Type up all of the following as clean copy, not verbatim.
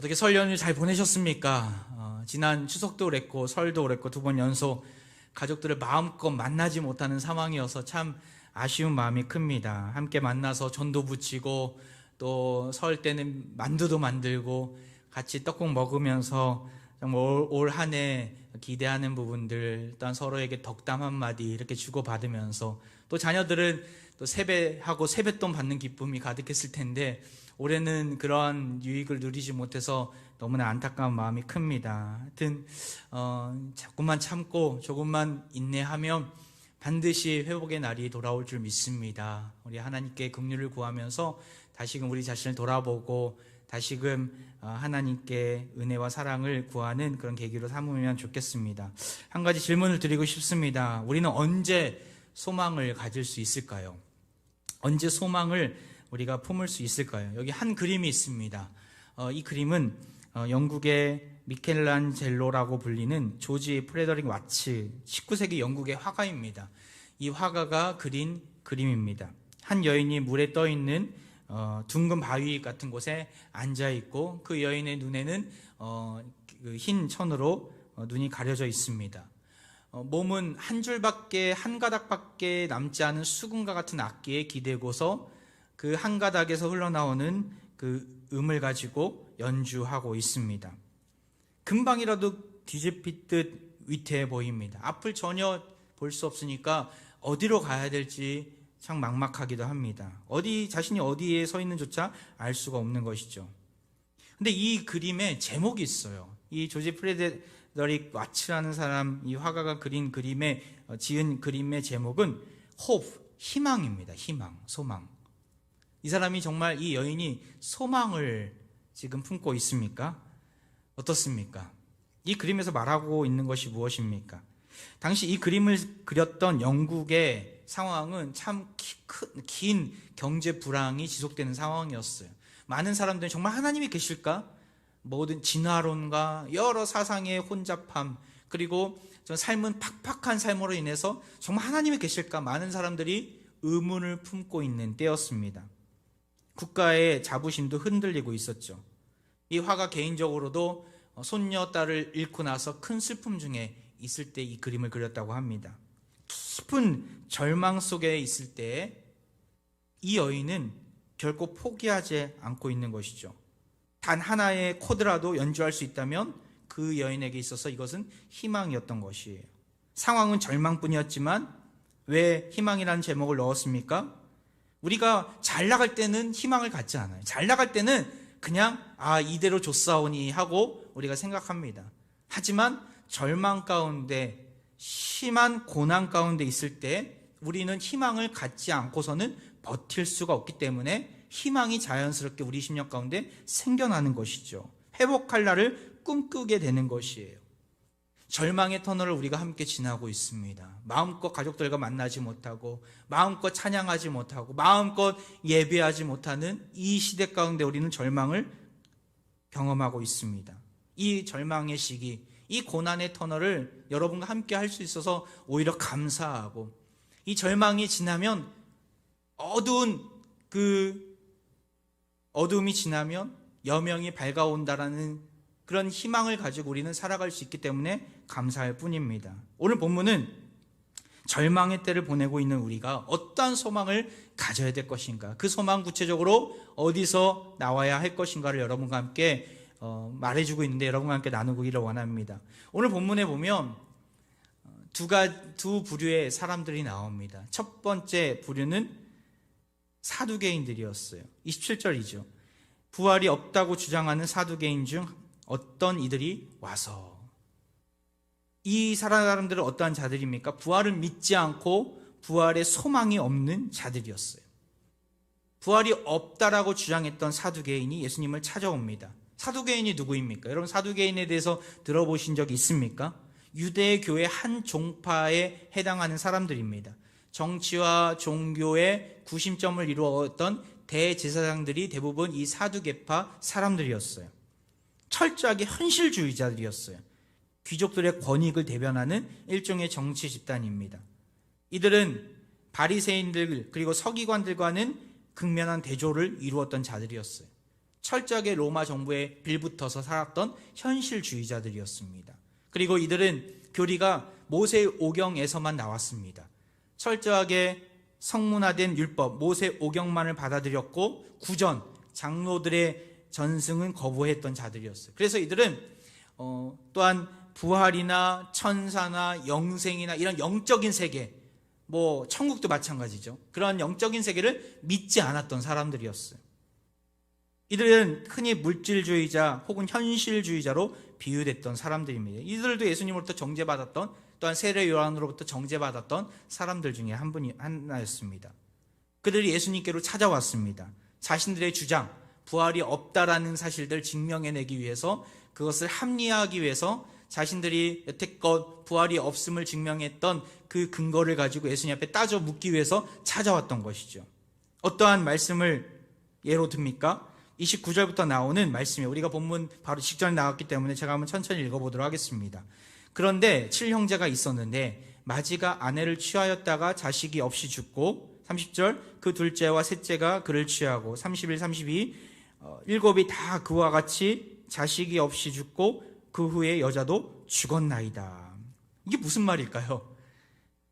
어떻게 설 연휴 잘 보내셨습니까? 지난 추석도 그랬고 설도 그랬고 두 번 연속 가족들을 마음껏 만나지 못하는 상황이어서 참 아쉬운 마음이 큽니다. 함께 만나서 전도 부치고 또 설 때는 만두도 만들고 같이 떡국 먹으면서 올 한 해 기대하는 부분들, 또한 서로에게 덕담 한마디 이렇게 주고받으면서, 또 자녀들은 또 세배하고 세뱃돈 받는 기쁨이 가득했을 텐데 올해는 그러한 유익을 누리지 못해서 너무나 안타까운 마음이 큽니다. 하여튼 조금만 참고 조금만 인내하면 반드시 회복의 날이 돌아올 줄 믿습니다. 우리 하나님께 긍휼을 구하면서 다시금 우리 자신을 돌아보고 다시금 하나님께 은혜와 사랑을 구하는 그런 계기로 삼으면 좋겠습니다. 한 가지 질문을 드리고 싶습니다. 우리는 언제 소망을 가질 수 있을까요? 언제 소망을 우리가 품을 수 있을까요? 여기 한 그림이 있습니다. 이 그림은 영국의 미켈란젤로라고 불리는 조지 프레더릭 와츠, 19세기 영국의 화가입니다. 이 화가가 그린 그림입니다. 한 여인이 물에 떠 있는 둥근 바위 같은 곳에 앉아 있고 그 여인의 눈에는 흰 천으로 눈이 가려져 있습니다. 몸은 한 가닥밖에 남지 않은 수금과 같은 악기에 기대고서 그 한 가닥에서 흘러나오는 그 음을 가지고 연주하고 있습니다. 금방이라도 뒤집히듯 위태해 보입니다. 앞을 전혀 볼 수 없으니까 어디로 가야 될지 참 막막하기도 합니다. 자신이 어디에 서 있는조차 알 수가 없는 것이죠. 근데 이 그림에 제목이 있어요. 이 조지 프레데릭 와츠라는 사람, 이 화가가 지은 그림의 제목은 hope, 희망입니다. 희망, 소망. 이 사람이 정말, 이 여인이 소망을 지금 품고 있습니까? 어떻습니까? 이 그림에서 말하고 있는 것이 무엇입니까? 당시 이 그림을 그렸던 영국의 상황은 참 긴 경제 불황이 지속되는 상황이었어요. 많은 사람들이 정말 하나님이 계실까? 모든 진화론과 여러 사상의 혼잡함, 그리고 삶은 팍팍한 삶으로 인해서 정말 하나님이 계실까? 많은 사람들이 의문을 품고 있는 때였습니다. 국가의 자부심도 흔들리고 있었죠. 이 화가 개인적으로도 손녀 딸을 잃고 나서 큰 슬픔 중에 있을 때 이 그림을 그렸다고 합니다. 깊은 절망 속에 있을 때 이 여인은 결코 포기하지 않고 있는 것이죠. 단 하나의 코드라도 연주할 수 있다면 그 여인에게 있어서 이것은 희망이었던 것이에요. 상황은 절망뿐이었지만 왜 희망이라는 제목을 넣었습니까? 우리가 잘 나갈 때는 희망을 갖지 않아요. 잘 나갈 때는 그냥 이대로 좋사오니 하고 우리가 생각합니다. 하지만 절망 가운데, 심한 고난 가운데 있을 때 우리는 희망을 갖지 않고서는 버틸 수가 없기 때문에 희망이 자연스럽게 우리 심령 가운데 생겨나는 것이죠. 회복할 날을 꿈꾸게 되는 것이에요. 절망의 터널을 우리가 함께 지나고 있습니다. 마음껏 가족들과 만나지 못하고, 마음껏 찬양하지 못하고, 마음껏 예배하지 못하는 이 시대 가운데 우리는 절망을 경험하고 있습니다. 이 절망의 시기, 이 고난의 터널을 여러분과 함께 할 수 있어서 오히려 감사하고, 이 절망이 지나면 어두움이 지나면 여명이 밝아온다라는 그런 희망을 가지고 우리는 살아갈 수 있기 때문에 감사할 뿐입니다. 오늘 본문은 절망의 때를 보내고 있는 우리가 어떠한 소망을 가져야 될 것인가, 그 소망 구체적으로 어디서 나와야 할 것인가를 여러분과 함께 말해주고 있는데 여러분과 함께 나누기를 원합니다. 오늘 본문에 보면 두 부류의 사람들이 나옵니다. 첫 번째 부류는 사두개인들이었어요. 27절이죠. 부활이 없다고 주장하는 사두개인 중 어떤 이들이 와서, 이 사람들은 어떠한 자들입니까? 부활을 믿지 않고 부활의 소망이 없는 자들이었어요. 부활이 없다라고 주장했던 사두개인이 예수님을 찾아옵니다. 사두개인이 누구입니까? 여러분, 사두개인에 대해서 들어보신 적이 있습니까? 유대 교회 한 종파에 해당하는 사람들입니다. 정치와 종교의 구심점을 이루었던 대제사장들이 대부분 이 사두개파 사람들이었어요. 철저하게 현실주의자들이었어요. 귀족들의 권익을 대변하는 일종의 정치 집단입니다. 이들은 바리새인들 그리고 서기관들과는 극면한 대조를 이루었던 자들이었어요. 철저하게 로마 정부에 빌붙어서 살았던 현실주의자들이었습니다. 그리고 이들은 교리가 모세 오경에서만 나왔습니다. 철저하게 성문화된 율법, 모세 오경만을 받아들였고 구전, 장로들의 전승은 거부했던 자들이었어요. 그래서 이들은 또한 부활이나 천사나 영생이나 이런 영적인 세계, 뭐 천국도 마찬가지죠. 그런 영적인 세계를 믿지 않았던 사람들이었어요. 이들은 흔히 물질주의자 혹은 현실주의자로 비유됐던 사람들입니다. 이들도 예수님으로부터 정죄받았던, 또한 세례 요한으로부터 정죄받았던 사람들 중에 하나였습니다. 그들이 예수님께로 찾아왔습니다. 자신들의 주장, 부활이 없다라는 사실들을 증명해내기 위해서, 그것을 합리화하기 위해서 자신들이 여태껏 부활이 없음을 증명했던 그 근거를 가지고 예수님 앞에 따져 묻기 위해서 찾아왔던 것이죠. 어떠한 말씀을 예로 듭니까? 29절부터 나오는 말씀이에요. 우리가 본문 바로 직전에 나왔기 때문에 제가 한번 천천히 읽어보도록 하겠습니다. 그런데 7형제가 있었는데 마지가 아내를 취하였다가 자식이 없이 죽고, 30절 그 둘째와 셋째가 그를 취하고, 31, 32 일곱이 다 그와 같이 자식이 없이 죽고 그 후에 여자도 죽었나이다. 이게 무슨 말일까요?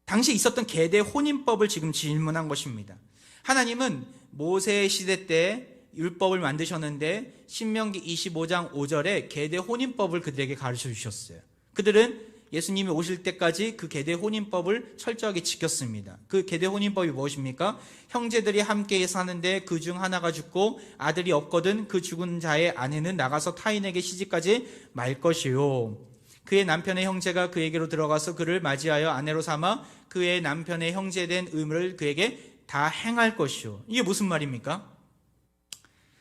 당시 있었던 계대 혼인법을 지금 질문한 것입니다. 하나님은 모세 시대 때 율법을 만드셨는데 신명기 25장 5절에 계대 혼인법을 그들에게 가르쳐 주셨어요. 그들은 예수님이 오실 때까지 그 계대 혼인법을 철저하게 지켰습니다. 그 계대 혼인법이 무엇입니까? 형제들이 함께 사는데 그 중 하나가 죽고 아들이 없거든 그 죽은 자의 아내는 나가서 타인에게 시집가지 말 것이요. 그의 남편의 형제가 그에게로 들어가서 그를 맞이하여 아내로 삼아 그의 남편의 형제된 의무를 그에게 다 행할 것이요. 이게 무슨 말입니까?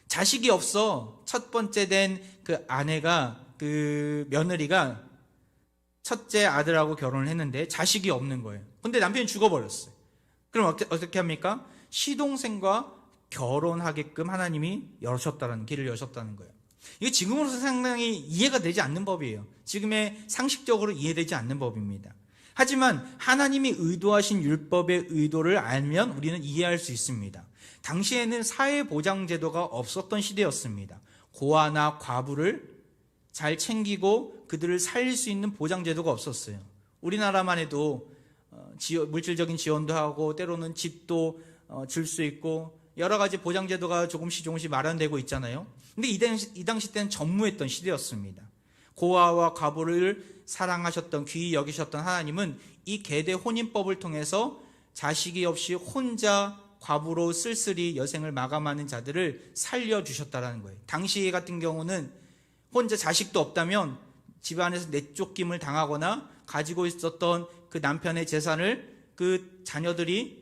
자식이 없어 첫 번째 된 그 아내가, 그 며느리가 첫째 아들하고 결혼을 했는데 자식이 없는 거예요. 근데 남편이 죽어버렸어요. 그럼 어떻게 합니까? 시동생과 결혼하게끔 하나님이 길을 여셨다는 거예요. 이게 지금으로서 상당히 이해가 되지 않는 법이에요. 지금의 상식적으로 이해되지 않는 법입니다. 하지만 하나님이 의도하신 율법의 의도를 알면 우리는 이해할 수 있습니다. 당시에는 사회보장제도가 없었던 시대였습니다. 고아나 과부를 잘 챙기고 그들을 살릴 수 있는 보장제도가 없었어요. 우리나라만 해도 물질적인 지원도 하고 때로는 집도 줄 수 있고 여러 가지 보장제도가 조금씩 마련되고 있잖아요. 근데 이 당시 때는 전무했던 시대였습니다. 고아와 과부를 사랑하셨던, 귀히 여기셨던 하나님은 이 계대 혼인법을 통해서 자식이 없이 혼자 과부로 쓸쓸히 여생을 마감하는 자들을 살려주셨다는 거예요. 당시 같은 경우는 혼자 자식도 없다면 집안에서 내쫓김을 당하거나 가지고 있었던 그 남편의 재산을 그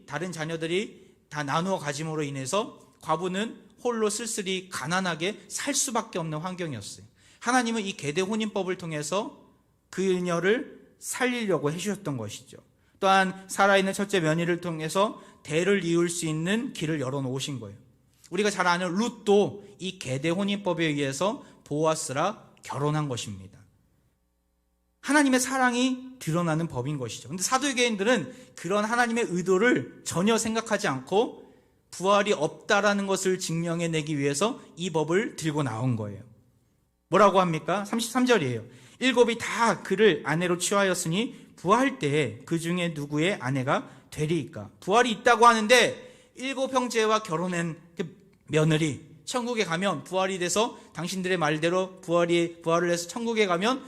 다른 자녀들이 다 나누어 가짐으로 인해서 과부는 홀로 쓸쓸히 가난하게 살 수밖에 없는 환경이었어요. 하나님은 이 계대 혼인법을 통해서 그녀를 살리려고 해주셨던 것이죠. 또한 살아있는 첫째 며느리를 통해서 대를 이을 수 있는 길을 열어놓으신 거예요. 우리가 잘 아는 룻도 이 계대 혼인법에 의해서 보아스라 결혼한 것입니다. 하나님의 사랑이 드러나는 법인 것이죠. 그런데 사도유대인들은 그런 하나님의 의도를 전혀 생각하지 않고 부활이 없다라는 것을 증명해내기 위해서 이 법을 들고 나온 거예요. 뭐라고 합니까? 33절이에요. 일곱이 다 그를 아내로 취하였으니 부활 때에 그 중에 누구의 아내가 되리이까? 부활이 있다고 하는데 7 형제와 결혼한 그 며느리 천국에 가면 부활이 돼서 당신들의 말대로 부활을 해서 천국에 가면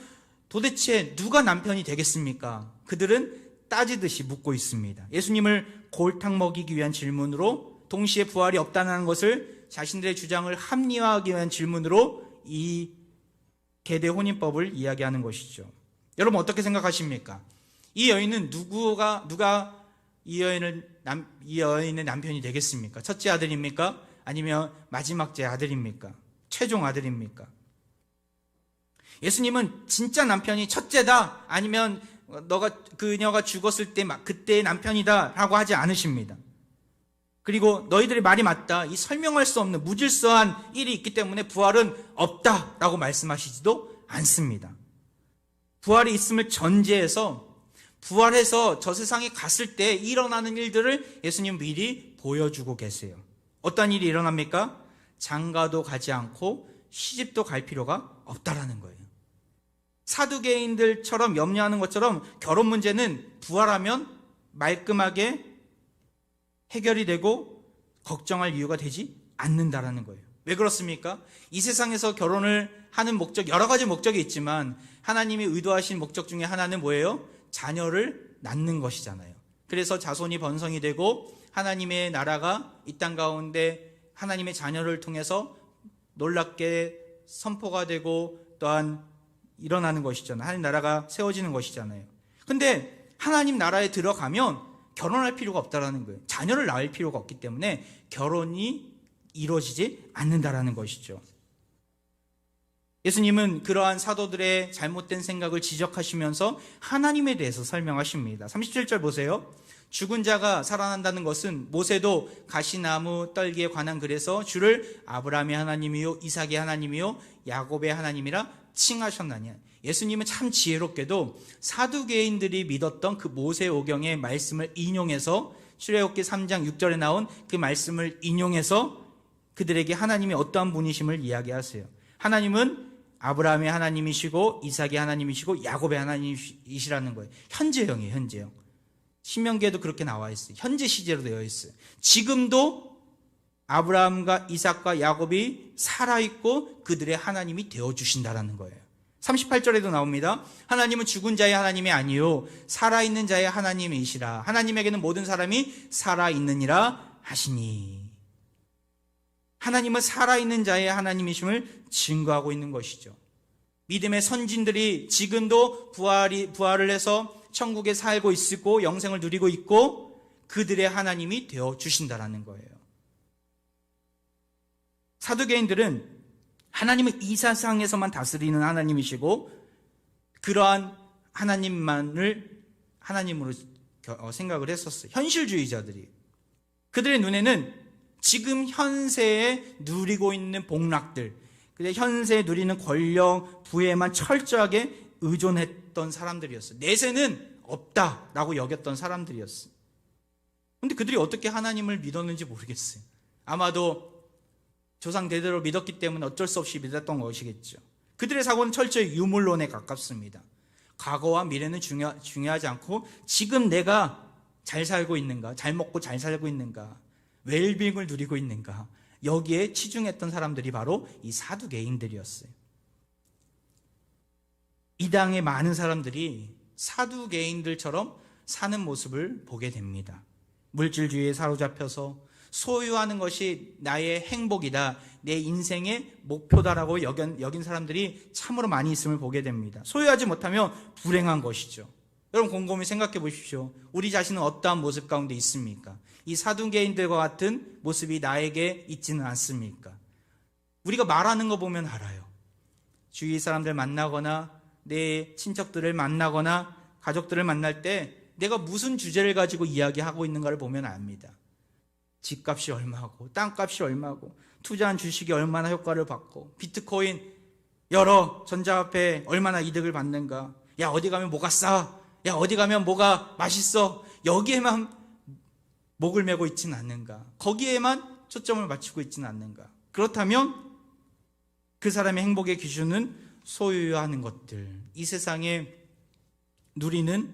도대체 누가 남편이 되겠습니까? 그들은 따지듯이 묻고 있습니다. 예수님을 골탕 먹이기 위한 질문으로, 동시에 부활이 없다는 것을 자신들의 주장을 합리화하기 위한 질문으로 이 계대 혼인법을 이야기하는 것이죠. 여러분 어떻게 생각하십니까? 이 여인은 누가 이 여인의 남편이 되겠습니까? 첫째 아들입니까? 아니면 마지막째 아들입니까? 최종 아들입니까? 예수님은 진짜 남편이 첫째다, 아니면 그녀가 죽었을 때 그때의 남편이다 라고 하지 않으십니다. 그리고 너희들의 말이 맞다, 이 설명할 수 없는 무질서한 일이 있기 때문에 부활은 없다 라고 말씀하시지도 않습니다. 부활이 있음을 전제해서 부활해서 저 세상에 갔을 때 일어나는 일들을 예수님 미리 보여주고 계세요. 어떤 일이 일어납니까? 장가도 가지 않고 시집도 갈 필요가 없다라는 거예요. 사두개인들처럼 염려하는 것처럼 결혼 문제는 부활하면 말끔하게 해결이 되고 걱정할 이유가 되지 않는다라는 거예요. 왜 그렇습니까? 이 세상에서 결혼을 하는 목적, 여러 가지 목적이 있지만 하나님이 의도하신 목적 중에 하나는 뭐예요? 자녀를 낳는 것이잖아요. 그래서 자손이 번성이 되고 하나님의 나라가 이 땅 가운데 하나님의 자녀를 통해서 놀랍게 선포가 되고 또한 일어나는 것이잖아요. 하나님 나라가 세워지는 것이잖아요. 근데 하나님 나라에 들어가면 결혼할 필요가 없다라는 거예요. 자녀를 낳을 필요가 없기 때문에 결혼이 이루어지지 않는다라는 것이죠. 예수님은 그러한 사도들의 잘못된 생각을 지적하시면서 하나님에 대해서 설명하십니다. 37절 보세요. 죽은 자가 살아난다는 것은 모세도 가시나무 떨기에 관한 글에서 주를 아브라함의 하나님이요 이삭의 하나님이요 야곱의 하나님이라 칭하셨나니. 예수님은 참 지혜롭게도 사두개인들이 믿었던 그 모세오경의 말씀을 인용해서 출애굽기 3장 6절에 나온 그 말씀을 인용해서 그들에게 하나님이 어떠한 분이심을 이야기하세요. 하나님은 아브라함의 하나님이시고 이삭의 하나님이시고 야곱의 하나님이시라는 거예요. 현재형이에요. 현재형. 신명기에도 그렇게 나와 있어요. 현재 시제로 되어 있어요. 지금도 아브라함과 이삭과 야곱이 살아있고 그들의 하나님이 되어주신다라는 거예요. 38절에도 나옵니다. 하나님은 죽은 자의 하나님이 아니요 살아있는 자의 하나님이시라. 하나님에게는 모든 사람이 살아있느니라 하시니. 하나님은 살아있는 자의 하나님이심을 증거하고 있는 것이죠. 믿음의 선진들이 지금도 부활을 해서 천국에 살고 있고 영생을 누리고 있고 그들의 하나님이 되어주신다라는 거예요. 사두개인들은 하나님은 이 세상에서만 다스리는 하나님이시고 그러한 하나님만을 하나님으로 생각을 했었어요. 현실주의자들이. 그들의 눈에는 지금 현세에 누리고 있는 복락들, 현세에 누리는 권력, 부에만 철저하게 의존했던 사람들이었어요. 내세는 없다라고 여겼던 사람들이었어요. 그런데 그들이 어떻게 하나님을 믿었는지 모르겠어요. 아마도 조상 대대로 믿었기 때문에 어쩔 수 없이 믿었던 것이겠죠. 그들의 사고는 철저히 유물론에 가깝습니다. 과거와 미래는 중요하지 않고 지금 내가 잘 살고 있는가, 잘 먹고 잘 살고 있는가, 웰빙을 누리고 있는가, 여기에 치중했던 사람들이 바로 이 사두개인들이었어요. 이 땅의 많은 사람들이 사두개인들처럼 사는 모습을 보게 됩니다. 물질주의에 사로잡혀서 소유하는 것이 나의 행복이다, 내 인생의 목표다라고 여긴 사람들이 참으로 많이 있음을 보게 됩니다. 소유하지 못하면 불행한 것이죠. 여러분 곰곰이 생각해 보십시오. 우리 자신은 어떠한 모습 가운데 있습니까? 이 사두개인들과 같은 모습이 나에게 있지는 않습니까? 우리가 말하는 거 보면 알아요. 주위 사람들 만나거나 내 친척들을 만나거나 가족들을 만날 때 내가 무슨 주제를 가지고 이야기하고 있는가를 보면 압니다. 집값이 얼마고 땅값이 얼마고 투자한 주식이 얼마나 효과를 받고 비트코인 여러 전자화폐 얼마나 이득을 받는가, 야 어디 가면 뭐가 싸, 야 어디 가면 뭐가 맛있어, 여기에만 목을 메고 있지는 않는가, 거기에만 초점을 맞추고 있지는 않는가. 그렇다면 그 사람의 행복의 기준은 소유하는 것들, 이 세상에 누리는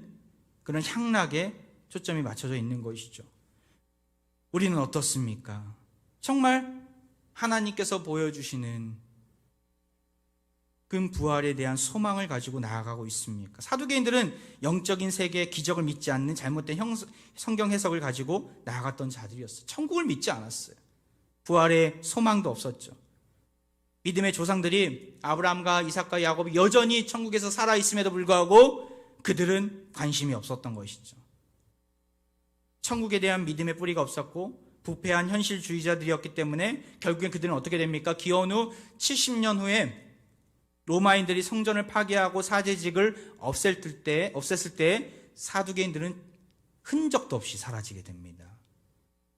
그런 향락에 초점이 맞춰져 있는 것이죠. 우리는 어떻습니까? 정말 하나님께서 보여주시는 그 부활에 대한 소망을 가지고 나아가고 있습니까? 사두개인들은 영적인 세계의 기적을 믿지 않는 잘못된 성경 해석을 가지고 나아갔던 자들이었어요. 천국을 믿지 않았어요. 부활의 소망도 없었죠. 믿음의 조상들이 아브라함과 이삭과 야곱이 여전히 천국에서 살아있음에도 불구하고 그들은 관심이 없었던 것이죠. 천국에 대한 믿음의 뿌리가 없었고 부패한 현실주의자들이었기 때문에 결국엔 그들은 어떻게 됩니까? 기원 후 70년 후에 로마인들이 성전을 파괴하고 사제직을 없앴을 때 사두개인들은 흔적도 없이 사라지게 됩니다.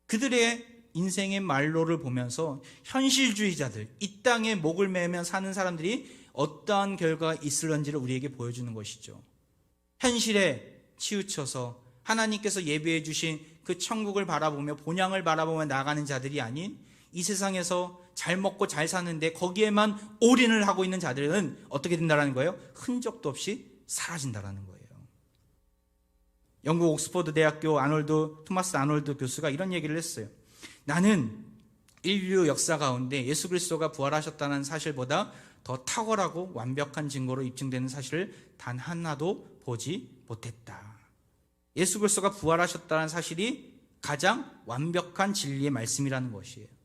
그들의 인생의 말로를 보면서 현실주의자들, 이 땅에 목을 매며 사는 사람들이 어떠한 결과가 있을런지를 우리에게 보여주는 것이죠. 현실에 치우쳐서 하나님께서 예비해 주신 그 천국을 바라보며 본향을 바라보며 나아가는 자들이 아닌 이 세상에서 잘 먹고 잘 사는데 거기에만 올인을 하고 있는 자들은 어떻게 된다는 거예요? 흔적도 없이 사라진다는 거예요. 영국 옥스퍼드 대학교 토마스 아놀드 교수가 이런 얘기를 했어요. 나는 인류 역사 가운데 예수 그리스도가 부활하셨다는 사실보다 더 탁월하고 완벽한 증거로 입증되는 사실을 단 하나도 보지 못했다. 예수 그리스도가 부활하셨다는 사실이 가장 완벽한 진리의 말씀이라는 것이에요.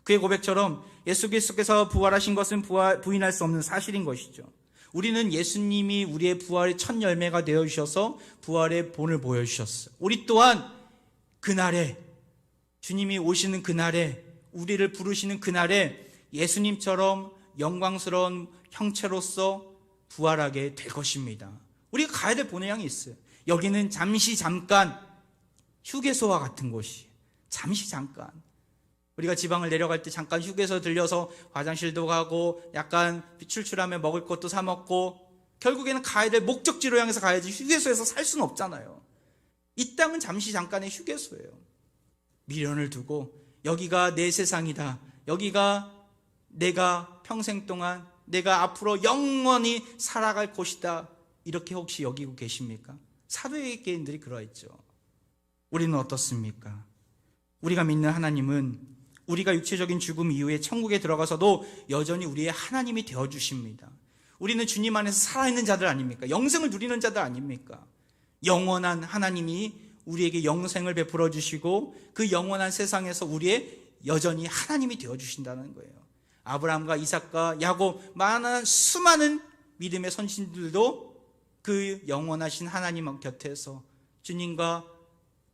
그의 고백처럼 예수 그리스도께서 부활하신 것은 부인할 수 없는 사실인 것이죠. 우리는 예수님이 우리의 부활의 첫 열매가 되어주셔서 부활의 본을 보여주셨어요. 우리 또한 그날에, 주님이 오시는 그날에, 우리를 부르시는 그날에 예수님처럼 영광스러운 형체로서 부활하게 될 것입니다. 우리가 가야 될 본의 향이 있어요. 여기는 잠깐 휴게소와 같은 곳이에요. 잠깐. 우리가 지방을 내려갈 때 잠깐 휴게소 들려서 화장실도 가고 약간 출출하면 먹을 것도 사 먹고 결국에는 가야 될 목적지로 향해서 가야지 휴게소에서 살 수는 없잖아요. 이 땅은 잠깐의 휴게소예요. 미련을 두고 여기가 내 세상이다. 여기가 내가 평생 동안 내가 앞으로 영원히 살아갈 곳이다. 이렇게 혹시 여기고 계십니까? 사도행전들이 그러했죠. 우리는 어떻습니까? 우리가 믿는 하나님은 우리가 육체적인 죽음 이후에 천국에 들어가서도 여전히 우리의 하나님이 되어주십니다. 우리는 주님 안에서 살아있는 자들 아닙니까? 영생을 누리는 자들 아닙니까? 영원한 하나님이 우리에게 영생을 베풀어 주시고 그 영원한 세상에서 우리의 여전히 하나님이 되어주신다는 거예요. 아브라함과 이삭과 야곱, 수많은 믿음의 선신들도 그 영원하신 하나님 곁에서 주님과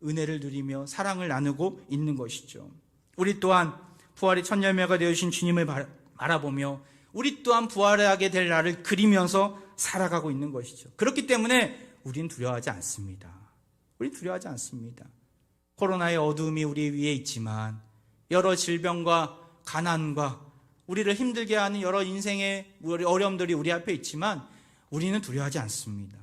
은혜를 누리며 사랑을 나누고 있는 것이죠. 우리 또한 부활의 첫 열매가 되어주신 주님을 바라보며 우리 또한 부활하게 될 날을 그리면서 살아가고 있는 것이죠. 그렇기 때문에 우리는 두려워하지 않습니다. 우리는 두려워하지 않습니다. 코로나의 어두움이 우리 위에 있지만 여러 질병과 가난과 우리를 힘들게 하는 여러 인생의 어려움들이 우리 앞에 있지만 우리는 두려워하지 않습니다.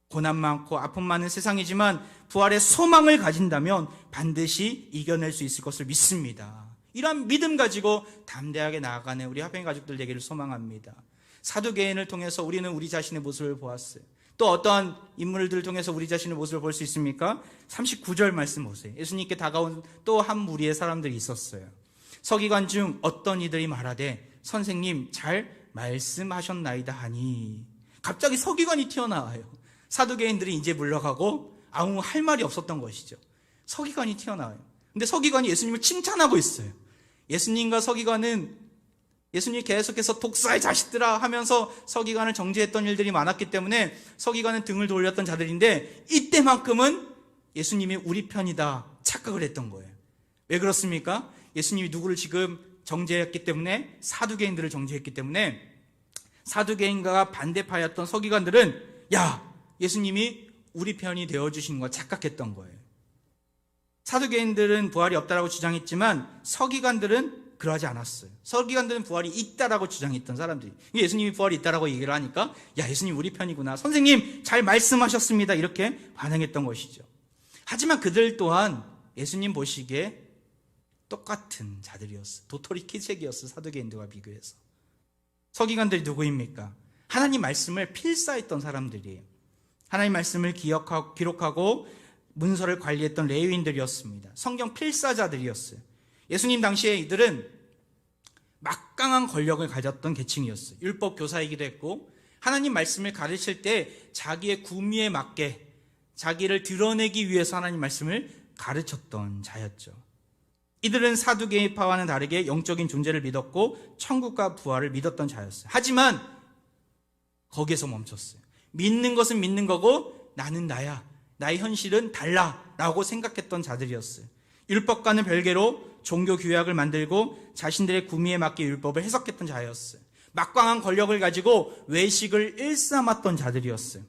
고난 많고 아픔 많은 세상이지만 부활의 소망을 가진다면 반드시 이겨낼 수 있을 것을 믿습니다. 이러한 믿음 가지고 담대하게 나아가는 우리 화평의 가족들 되기를 소망합니다. 사도계인을 통해서 우리는 우리 자신의 모습을 보았어요. 또 어떠한 인물들을 통해서 우리 자신의 모습을 볼 수 있습니까? 39절 말씀 보세요. 예수님께 다가온 또 한 무리의 사람들이 있었어요. 서기관 중 어떤 이들이 말하되 선생님 잘 말씀하셨나이다 하니 갑자기 서기관이 튀어나와요. 사두개인들이 이제 물러가고 아무 할 말이 없었던 것이죠. 서기관이 튀어나와요. 근데 서기관이 예수님을 칭찬하고 있어요. 예수님과 서기관은 예수님이 계속해서 독사의 자식들아 하면서 서기관을 정죄했던 일들이 많았기 때문에 서기관은 등을 돌렸던 자들인데 이때만큼은 예수님이 우리 편이다 착각을 했던 거예요. 왜 그렇습니까? 예수님이 누구를 지금 정죄했기 때문에 사두개인들을 정죄했기 때문에 사두개인과 반대파였던 서기관들은 야 예수님이 우리 편이 되어주신 거 착각했던 거예요. 사두개인들은 부활이 없다라고 주장했지만 서기관들은 그러하지 않았어요. 서기관들은 부활이 있다라고 주장했던 사람들이 예수님이 부활이 있다라고 얘기를 하니까 야 예수님 우리 편이구나 선생님 잘 말씀하셨습니다 이렇게 반응했던 것이죠. 하지만 그들 또한 예수님 보시기에 똑같은 자들이었어요. 도토리 키재기였어요. 사두개인들과 비교해서. 서기관들이 누구입니까? 하나님 말씀을 필사했던 사람들이에요. 하나님 말씀을 기록하고 문서를 관리했던 레위인들이었습니다. 성경 필사자들이었어요. 예수님 당시에 이들은 막강한 권력을 가졌던 계층이었어요. 율법 교사이기도 했고 하나님 말씀을 가르칠 때 자기의 구미에 맞게 자기를 드러내기 위해서 하나님 말씀을 가르쳤던 자였죠. 이들은 사두개파와는 다르게 영적인 존재를 믿었고 천국과 부활을 믿었던 자였어요. 하지만 거기에서 멈췄어요. 믿는 것은 믿는 거고 나는 나야. 나의 현실은 달라라고 생각했던 자들이었어요. 율법과는 별개로 종교 규약을 만들고 자신들의 구미에 맞게 율법을 해석했던 자였어요. 막강한 권력을 가지고 외식을 일삼았던 자들이었어요.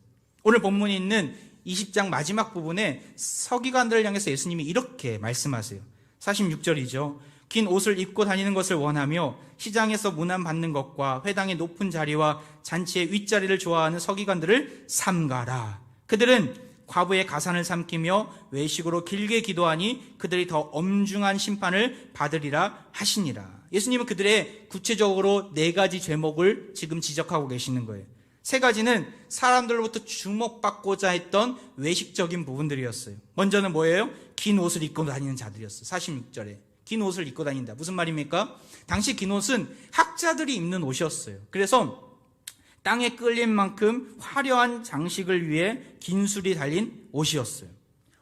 오늘 본문에 있는 20장 마지막 부분에 서기관들을 향해서 예수님이 이렇게 말씀하세요. 46절이죠. 긴 옷을 입고 다니는 것을 원하며 시장에서 문안받는 것과 회당의 높은 자리와 잔치의 윗자리를 좋아하는 서기관들을 삼가라. 그들은 과부의 가산을 삼키며 외식으로 길게 기도하니 그들이 더 엄중한 심판을 받으리라 하시니라. 예수님은 그들의 구체적으로 4가지 제목을 지금 지적하고 계시는 거예요. 3가지는 사람들로부터 주목받고자 했던 외식적인 부분들이었어요. 먼저는 뭐예요? 긴 옷을 입고 다니는 자들이었어요. 46절에 긴 옷을 입고 다닌다. 무슨 말입니까? 당시 긴 옷은 학자들이 입는 옷이었어요. 그래서 땅에 끌린 만큼 화려한 장식을 위해 긴술이 달린 옷이었어요.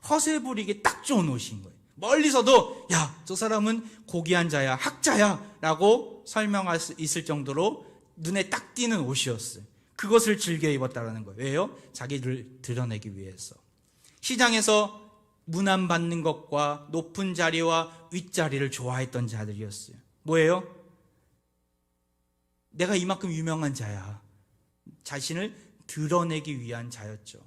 허세 부리기 딱 좋은 옷인 거예요. 멀리서도 야, 저 사람은 고귀한 자야, 학자야 라고 설명할 수 있을 정도로 눈에 딱 띄는 옷이었어요. 그것을 즐겨 입었다는 거예요. 왜요? 자기를 드러내기 위해서. 시장에서 문안받는 것과 높은 자리와 윗자리를 좋아했던 자들이었어요. 뭐예요? 내가 이만큼 유명한 자야. 자신을 드러내기 위한 자였죠.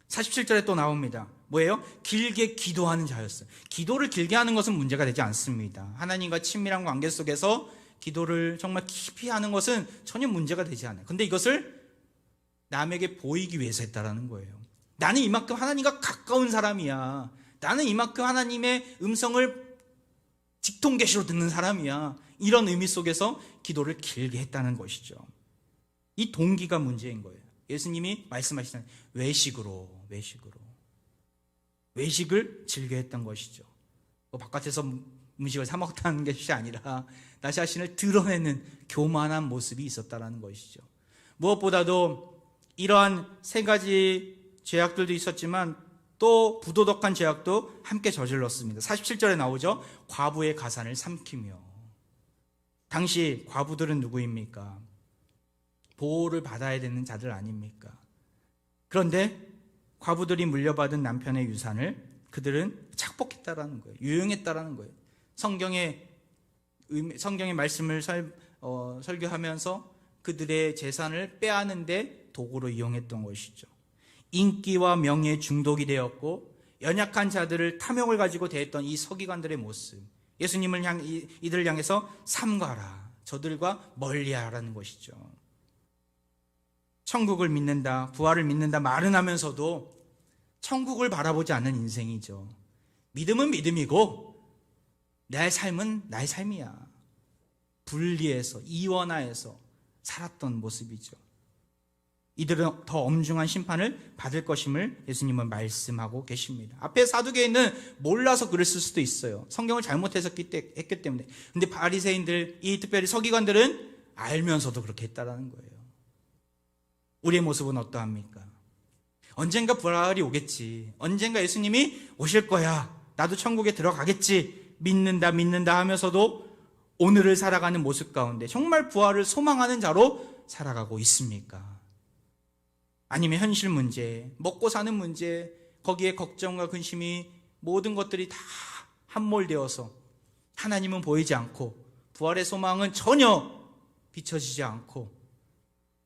47절에 또 나옵니다. 뭐예요? 길게 기도하는 자였어요. 기도를 길게 하는 것은 문제가 되지 않습니다. 하나님과 친밀한 관계 속에서 기도를 정말 깊이 하는 것은 전혀 문제가 되지 않아요. 근데 이것을 남에게 보이기 위해서 했다라는 거예요. 나는 이만큼 하나님과 가까운 사람이야. 나는 이만큼 하나님의 음성을 직통계시로 듣는 사람이야. 이런 의미 속에서 기도를 길게 했다는 것이죠. 이 동기가 문제인 거예요. 예수님이 말씀하시는 외식을 즐겨 했던 것이죠. 바깥에서 음식을 사 먹다는 것이 아니라 나 자신을 드러내는 교만한 모습이 있었다는 것이죠. 무엇보다도 이러한 3가지 죄악들도 있었지만 또 부도덕한 죄악도 함께 저질렀습니다. 47절에 나오죠. 과부의 가산을 삼키며. 당시 과부들은 누구입니까? 보호를 받아야 되는 자들 아닙니까? 그런데 과부들이 물려받은 남편의 유산을 그들은 착복했다라는 거예요. 유용했다라는 거예요. 성경의 말씀을 설교하면서 그들의 재산을 빼앗는데 도구로 이용했던 것이죠. 인기와 명예에 중독이 되었고 연약한 자들을 탐욕을 가지고 대했던 이 서기관들의 모습, 이들을 향해서 삼가라, 저들과 멀리하라는 것이죠. 천국을 믿는다, 부활을 믿는다 말은 하면서도 천국을 바라보지 않는 인생이죠. 믿음은 믿음이고 내 삶은 나의 삶이야. 분리해서 이원화해서 살았던 모습이죠. 이들은 더 엄중한 심판을 받을 것임을 예수님은 말씀하고 계십니다. 앞에 사두개인은 몰라서 글을 쓸 수도 있어요. 성경을 잘못 해석했기 때문에. 근데 바리새인들, 이 특별히 서기관들은 알면서도 그렇게 했다라는 거예요. 우리의 모습은 어떠합니까? 언젠가 부활이 오겠지. 언젠가 예수님이 오실 거야. 나도 천국에 들어가겠지. 믿는다 하면서도 오늘을 살아가는 모습 가운데 정말 부활을 소망하는 자로 살아가고 있습니까? 아니면 현실 문제, 먹고 사는 문제, 거기에 걱정과 근심이 모든 것들이 다 함몰되어서 하나님은 보이지 않고 부활의 소망은 전혀 비춰지지 않고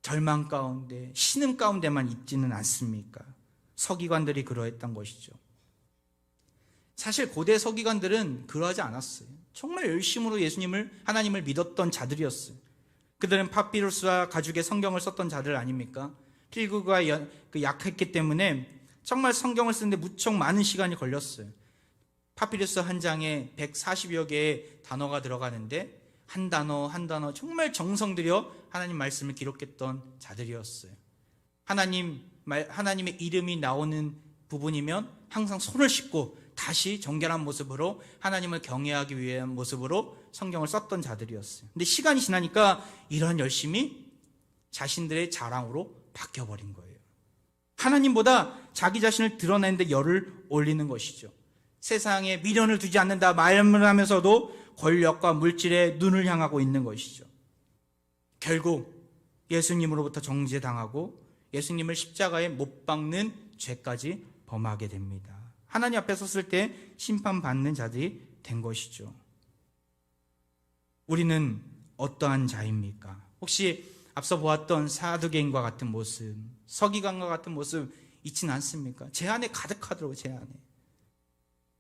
절망 가운데, 신음 가운데만 있지는 않습니까? 서기관들이 그러했던 것이죠. 사실 고대 서기관들은 그러하지 않았어요. 정말 열심으로 하나님을 믿었던 자들이었어요. 그들은 파피루스와 가죽의 성경을 썼던 자들 아닙니까? 필구가 약했기 때문에 정말 성경을 쓰는데 무척 많은 시간이 걸렸어요. 파피루스 한 장에 140여 개의 단어가 들어가는데 한 단어 한 단어 정말 정성 들여 하나님 말씀을 기록했던 자들이었어요. 하나님의 이름이 나오는 부분이면 항상 손을 씻고 다시 정결한 모습으로 하나님을 경외하기 위한 모습으로 성경을 썼던 자들이었어요. 근데 시간이 지나니까 이런 열심이 자신들의 자랑으로 바뀌어버린 거예요. 하나님보다 자기 자신을 드러내는 데 열을 올리는 것이죠. 세상에 미련을 두지 않는다 말을 하면서도 권력과 물질에 눈을 향하고 있는 것이죠. 결국 예수님으로부터 정죄당하고 예수님을 십자가에 못 박는 죄까지 범하게 됩니다. 하나님 앞에 섰을 때 심판받는 자들이 된 것이죠. 우리는 어떠한 자입니까? 혹시 앞서 보았던 사두개인과 같은 모습, 서기관과 같은 모습 있지는 않습니까? 제 안에 가득하더라고요. 제 안에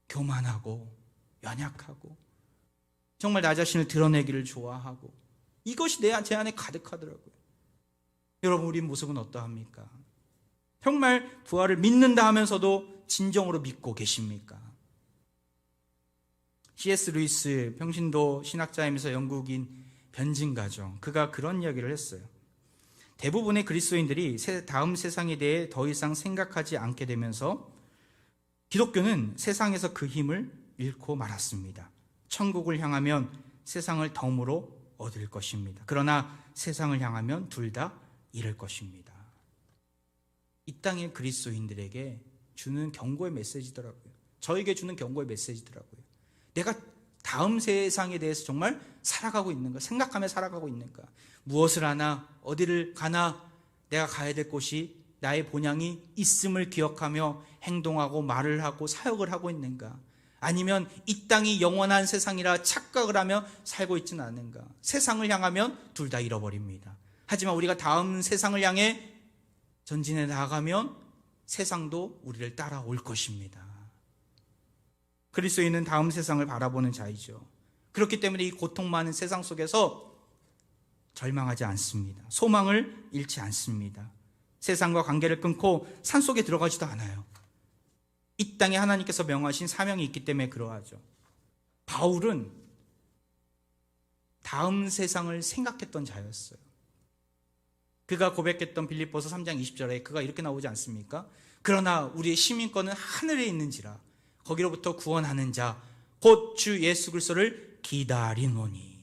교만하고 연약하고 정말 나 자신을 드러내기를 좋아하고 이것이 제 안에 가득하더라고요. 여러분, 우리 모습은 어떠합니까? 정말 부활을 믿는다 하면서도 진정으로 믿고 계십니까? C.S. 루이스 평신도 신학자이면서 영국인 변증가죠. 그가 그런 이야기를 했어요. 대부분의 그리스도인들이 다음 세상에 대해 더 이상 생각하지 않게 되면서 기독교는 세상에서 그 힘을 잃고 말았습니다. 천국을 향하면 세상을 덤으로 얻을 것입니다. 그러나 세상을 향하면 둘 다 잃을 것입니다. 이 땅의 그리스도인들에게 주는 경고의 메시지더라고요. 저에게 주는 경고의 메시지더라고요. 내가 다음 세상에 대해서 정말 살아가고 있는가? 생각하며 살아가고 있는가? 무엇을 하나? 어디를 가나? 내가 가야 될 곳이 나의 본향이 있음을 기억하며 행동하고 말을 하고 사역을 하고 있는가? 아니면 이 땅이 영원한 세상이라 착각을 하며 살고 있지는 않은가? 세상을 향하면 둘 다 잃어버립니다. 하지만 우리가 다음 세상을 향해 전진해 나아가면 세상도 우리를 따라올 것입니다. 그리스도인은 다음 세상을 바라보는 자이죠. 그렇기 때문에 이 고통 많은 세상 속에서 절망하지 않습니다. 소망을 잃지 않습니다. 세상과 관계를 끊고 산속에 들어가지도 않아요. 이 땅에 하나님께서 명하신 사명이 있기 때문에 그러하죠. 바울은 다음 세상을 생각했던 자였어요. 그가 고백했던 빌립보서 3장 20절에 그가 이렇게 나오지 않습니까? 그러나 우리의 시민권은 하늘에 있는지라 거기로부터 구원하는 자 곧 주 예수 그리스도를 기다리노니.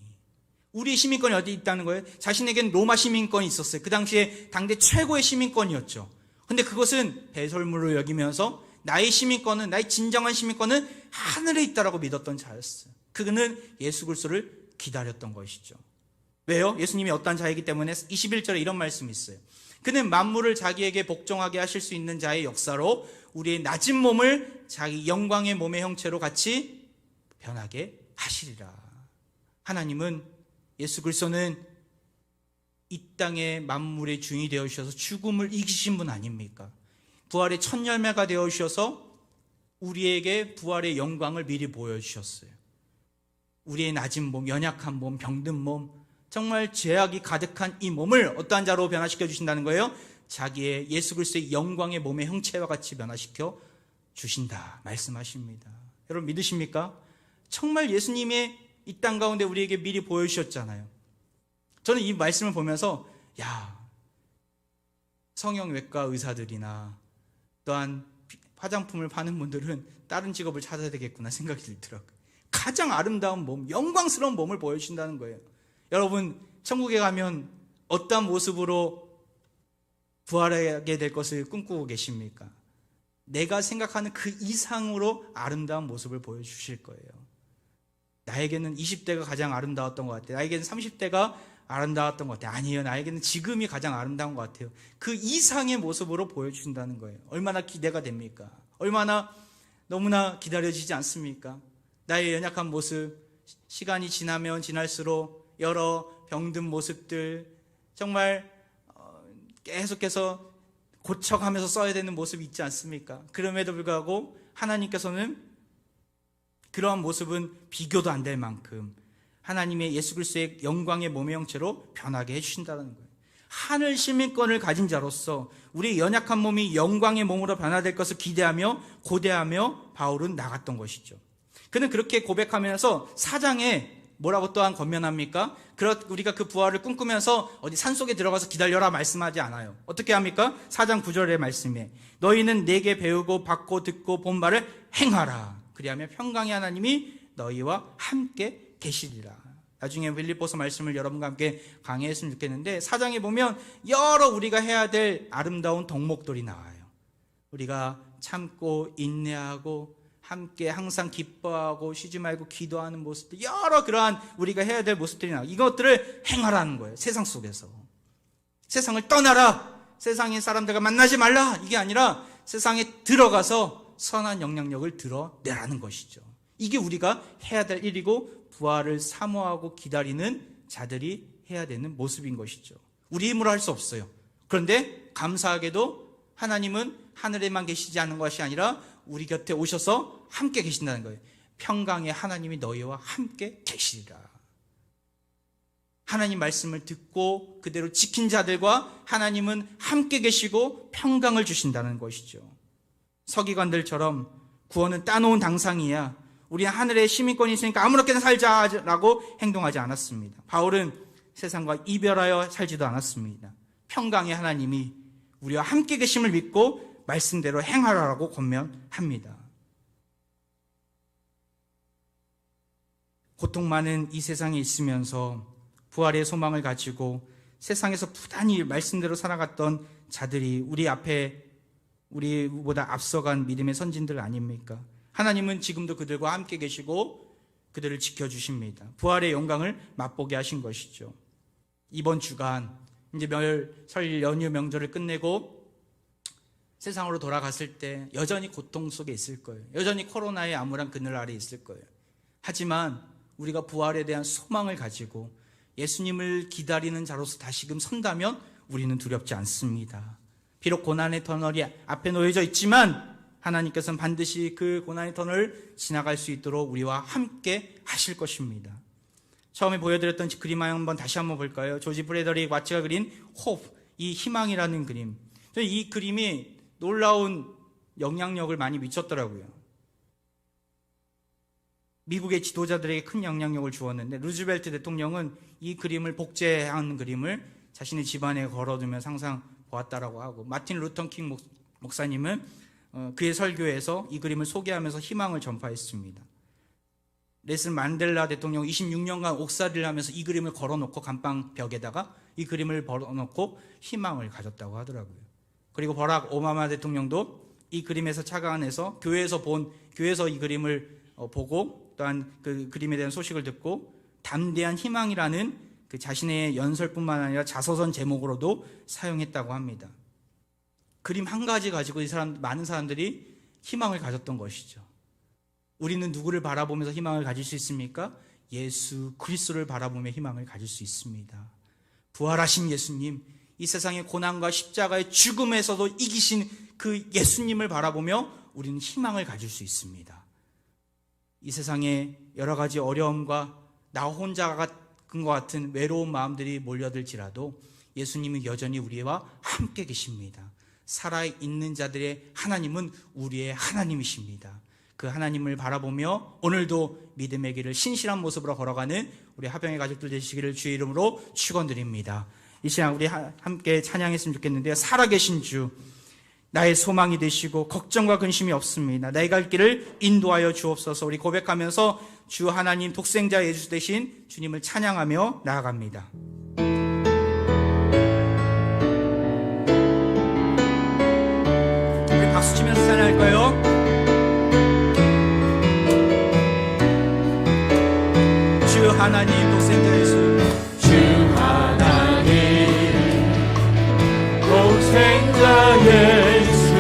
우리의 시민권이 어디 있다는 거예요? 자신에게는 로마 시민권이 있었어요. 그 당시에 당대 최고의 시민권이었죠. 근데 그것은 배설물로 여기면서 나의 시민권은, 나의 진정한 시민권은 하늘에 있다라고 믿었던 자였어요. 그는 예수 그리스도를 기다렸던 것이죠. 왜요? 예수님이 어떠한 자이기 때문에 21절에 이런 말씀이 있어요. 그는 만물을 자기에게 복종하게 하실 수 있는 자의 역사로 우리의 낮은 몸을 자기 영광의 몸의 형체로 같이 변하게 하시리라. 하나님은, 예수 그리스도는 이 땅의 만물의 주인이 되어 주셔서 죽음을 이기신 분 아닙니까? 부활의 첫 열매가 되어 주셔서 우리에게 부활의 영광을 미리 보여주셨어요. 우리의 낮은 몸, 연약한 몸, 병든 몸, 정말 죄악이 가득한 이 몸을 어떠한 자로 변화시켜 주신다는 거예요? 자기의 예수 그리스도의 영광의 몸의 형체와 같이 변화시켜 주신다 말씀하십니다. 여러분 믿으십니까? 정말 예수님의 이 땅 가운데 우리에게 미리 보여주셨잖아요. 저는 이 말씀을 보면서 성형외과 의사들이나 또한 화장품을 파는 분들은 다른 직업을 찾아야 되겠구나 생각이 들더라고요. 가장 아름다운 몸, 영광스러운 몸을 보여주신다는 거예요. 여러분 천국에 가면 어떤 모습으로 부활하게 될 것을 꿈꾸고 계십니까? 내가 생각하는 그 이상으로 아름다운 모습을 보여주실 거예요. 나에게는 20대가 가장 아름다웠던 것 같아요. 나에게는 30대가 아름다웠던 것 같아요. 아니에요. 나에게는 지금이 가장 아름다운 것 같아요. 그 이상의 모습으로 보여주신다는 거예요. 얼마나 기대가 됩니까? 얼마나 너무나 기다려지지 않습니까? 나의 연약한 모습, 시간이 지나면 지날수록 여러 병든 모습들, 정말 계속해서 고쳐가면서 써야 되는 모습이 있지 않습니까? 그럼에도 불구하고 하나님께서는 그러한 모습은 비교도 안 될 만큼 하나님의 예수 그리스도의 영광의 몸의 형체로 변하게 해주신다는 거예요. 하늘 시민권을 가진 자로서 우리의 연약한 몸이 영광의 몸으로 변화될 것을 기대하며 고대하며 바울은 나갔던 것이죠. 그는 그렇게 고백하면서 4장에 뭐라고 또한 권면합니까? 우리가 그 부활을 꿈꾸면서 어디 산속에 들어가서 기다려라 말씀하지 않아요. 어떻게 합니까? 4장 9절의 말씀에 너희는 내게 배우고 받고 듣고 본 바를 행하라. 그리하면 평강의 하나님이 너희와 함께 계시리라. 나중에 빌립보서 말씀을 여러분과 함께 강의했으면 좋겠는데 4장에 보면 여러 우리가 해야 될 아름다운 덕목들이 나와요. 우리가 참고 인내하고 함께 항상 기뻐하고 쉬지 말고 기도하는 모습들, 여러 그러한 우리가 해야 될 모습들이 나와요. 이것들을 행하라는 거예요. 세상 속에서. 세상을 떠나라. 세상의 사람들과 만나지 말라. 이게 아니라 세상에 들어가서 선한 영향력을 드러내라는 것이죠. 이게 우리가 해야 될 일이고 부활을 사모하고 기다리는 자들이 해야 되는 모습인 것이죠. 우리 힘으로 할 수 없어요. 그런데 감사하게도 하나님은 하늘에만 계시지 않는 것이 아니라 우리 곁에 오셔서 함께 계신다는 거예요. 평강의 하나님이 너희와 함께 계시리라. 하나님 말씀을 듣고 그대로 지킨 자들과 하나님은 함께 계시고 평강을 주신다는 것이죠. 서기관들처럼 구원은 따놓은 당상이야, 우리 하늘에 시민권이 있으니까 아무렇게나 살자라고 행동하지 않았습니다. 바울은 세상과 이별하여 살지도 않았습니다. 평강의 하나님이 우리와 함께 계심을 믿고 말씀대로 행하라고 권면합니다. 고통 많은 이 세상에 있으면서 부활의 소망을 가지고 세상에서 부단히 말씀대로 살아갔던 자들이 우리 앞에 우리보다 앞서간 믿음의 선진들 아닙니까? 하나님은 지금도 그들과 함께 계시고 그들을 지켜주십니다. 부활의 영광을 맛보게 하신 것이죠. 이번 주간 이제 설 연휴 명절을 끝내고 세상으로 돌아갔을 때 여전히 고통 속에 있을 거예요. 여전히 코로나의 암울한 그늘 아래 있을 거예요. 하지만 우리가 부활에 대한 소망을 가지고 예수님을 기다리는 자로서 다시금 선다면 우리는 두렵지 않습니다. 비록 고난의 터널이 앞에 놓여져 있지만 하나님께서는 반드시 그 고난의 터널을 지나갈 수 있도록 우리와 함께 하실 것입니다. 처음에 보여드렸던 그림 한번 다시 한번 볼까요? 조지 프레더릭 와츠가 그린 호프, 이 희망이라는 그림. 이 그림이 놀라운 영향력을 많이 미쳤더라고요. 미국의 지도자들에게 큰 영향력을 주었는데 루즈벨트 대통령은 이 그림을 복제한 그림을 자신의 집안에 걸어두며 항상 보았다라고 하고, 마틴 루터 킹 목사님은 그의 설교에서 이 그림을 소개하면서 희망을 전파했습니다. 넬슨 만델라 대통령 26년간 옥살이를 하면서 이 그림을 걸어놓고 감방 벽에다가 이 그림을 걸어놓고 희망을 가졌다고 하더라고요. 그리고 버락 오바마 대통령도 이 그림에서 착안해서 교회에서 이 그림을 보고 또한 그 그림에 대한 소식을 듣고 담대한 희망이라는 그 자신의 연설뿐만 아니라 자서전 제목으로도 사용했다고 합니다. 그림 한 가지 가지고 많은 사람들이 희망을 가졌던 것이죠. 우리는 누구를 바라보면서 희망을 가질 수 있습니까? 예수 그리스도를 바라보며 희망을 가질 수 있습니다. 부활하신 예수님, 이 세상의 고난과 십자가의 죽음에서도 이기신 그 예수님을 바라보며 우리는 희망을 가질 수 있습니다. 이 세상에 여러 가지 어려움과 나 혼자 같은 외로운 마음들이 몰려들지라도 예수님은 여전히 우리와 함께 계십니다. 살아있는 자들의 하나님은 우리의 하나님이십니다. 그 하나님을 바라보며 오늘도 믿음의 길을 신실한 모습으로 걸어가는 우리 하병의 가족들 되시기를 주의 이름으로 축원드립니다. 이 시간 우리 함께 찬양했으면 좋겠는데요. 살아계신 주, 나의 소망이 되시고 걱정과 근심이 없습니다. 나의 갈 길을 인도하여 주옵소서. 우리 고백하면서 주 하나님 독생자 예수 대신 주님을 찬양하며 나아갑니다. 우리 박수 치면서 찬양할까요? 주 하나님 독생자 예수, 주 하나님 독생자 예수,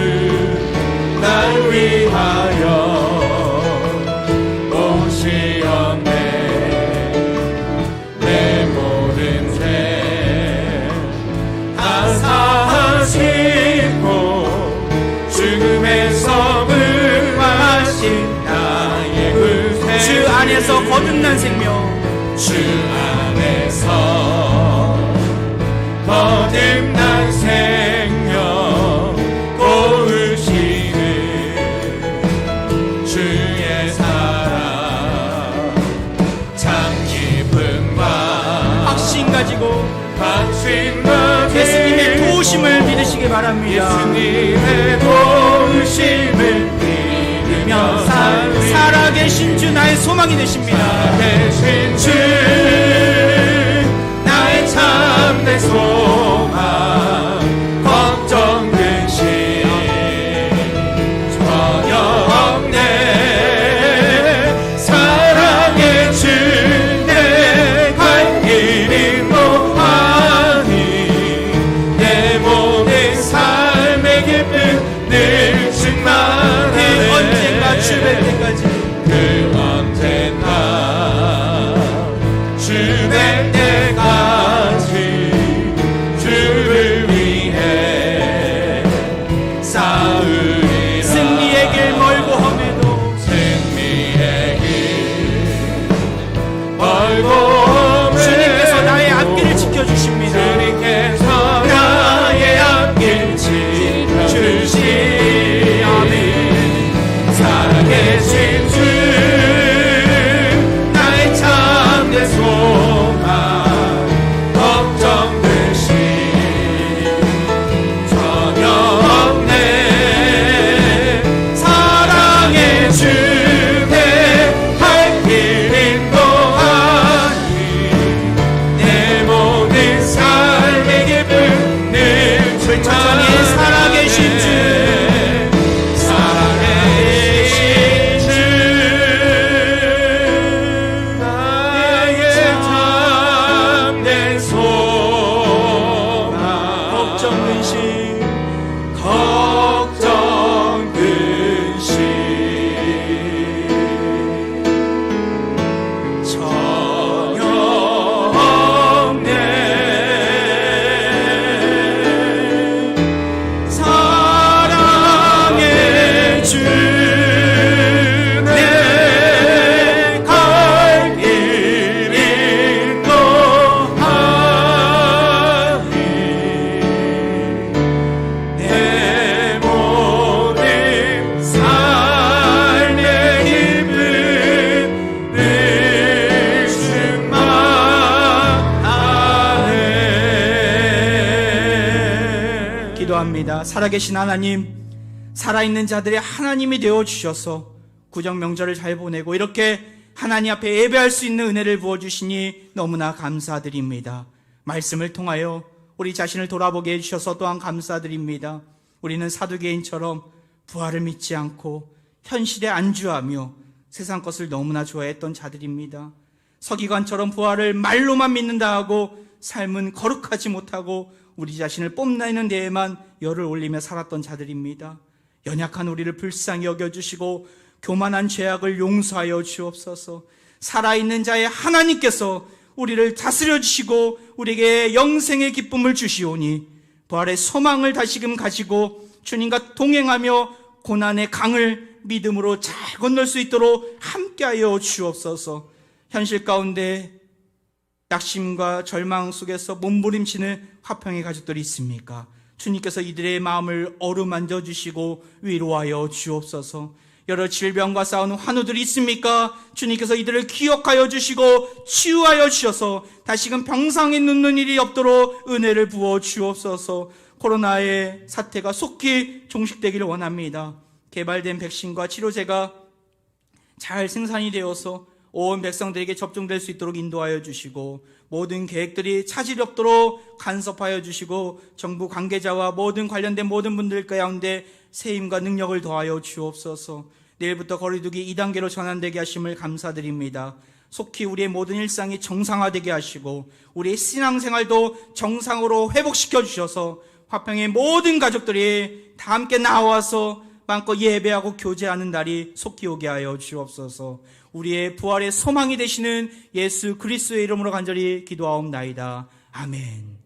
날 위하여 오시었네. 내 모든 죄 다 사하시고 죽음에서 부활하신 나의 구세, 주 안에서 거듭난 생명, 주 안에서 거듭난 생명 고우시는 주의 사랑, 참 기쁨과 확신 가지고 예수님의 도우심을 믿으시기 바랍니다. 예수님의 도우심을 믿으며 살아계신 주, 나의 소망이 되십니다. 살아계신 주, 나의 참된 소망, 걱정 근심 전혀 없네. 사랑의 주, 내 갈 길이 뭐하니, 내 모든 삶의 기쁨 늘 충만하네. 언젠가 주될 때까지, 그 언젠가 주될 때까지 주를 위해 싸우리라. 승리의 길 멀고 험해도 승리의 길 멀고 험해 주님께서 나의 앞에 기도합니다. 살아계신 하나님, 살아있는 자들의 하나님이 되어주셔서 구정명절을 잘 보내고 이렇게 하나님 앞에 예배할 수 있는 은혜를 부어주시니 너무나 감사드립니다. 말씀을 통하여 우리 자신을 돌아보게 해주셔서 또한 감사드립니다. 우리는 사두개인처럼 부활을 믿지 않고 현실에 안주하며 세상 것을 너무나 좋아했던 자들입니다. 서기관처럼 부활을 말로만 믿는다 하고 삶은 거룩하지 못하고 우리 자신을 뽐내는 데에만 열을 올리며 살았던 자들입니다. 연약한 우리를 불쌍히 여겨주시고 교만한 죄악을 용서하여 주옵소서. 살아있는 자의 하나님께서 우리를 다스려 주시고 우리에게 영생의 기쁨을 주시오니 부활의 소망을 다시금 가지고 주님과 동행하며 고난의 강을 믿음으로 잘 건널 수 있도록 함께하여 주옵소서. 현실 가운데 낙심과 절망 속에서 몸부림치는 화평의 가족들이 있습니까? 주님께서 이들의 마음을 어루만져 주시고 위로하여 주옵소서. 여러 질병과 싸우는 환우들이 있습니까? 주님께서 이들을 기억하여 주시고 치유하여 주셔서 다시금 병상에 눕는 일이 없도록 은혜를 부어 주옵소서. 코로나의 사태가 속히 종식되기를 원합니다. 개발된 백신과 치료제가 잘 생산이 되어서 온 백성들에게 접종될 수 있도록 인도하여 주시고 모든 계획들이 차질이 없도록 간섭하여 주시고 정부 관계자와 모든 관련된 모든 분들 가운데 세임과 능력을 더하여 주옵소서. 내일부터 거리두기 2단계로 전환되게 하심을 감사드립니다. 속히 우리의 모든 일상이 정상화되게 하시고 우리의 신앙생활도 정상으로 회복시켜 주셔서 화평의 모든 가족들이 다 함께 나와서 마음껏 예배하고 교제하는 날이 속히 오게 하여 주옵소서. 우리의 부활의 소망이 되시는 예수 그리스도의 이름으로 간절히 기도하옵나이다. 아멘.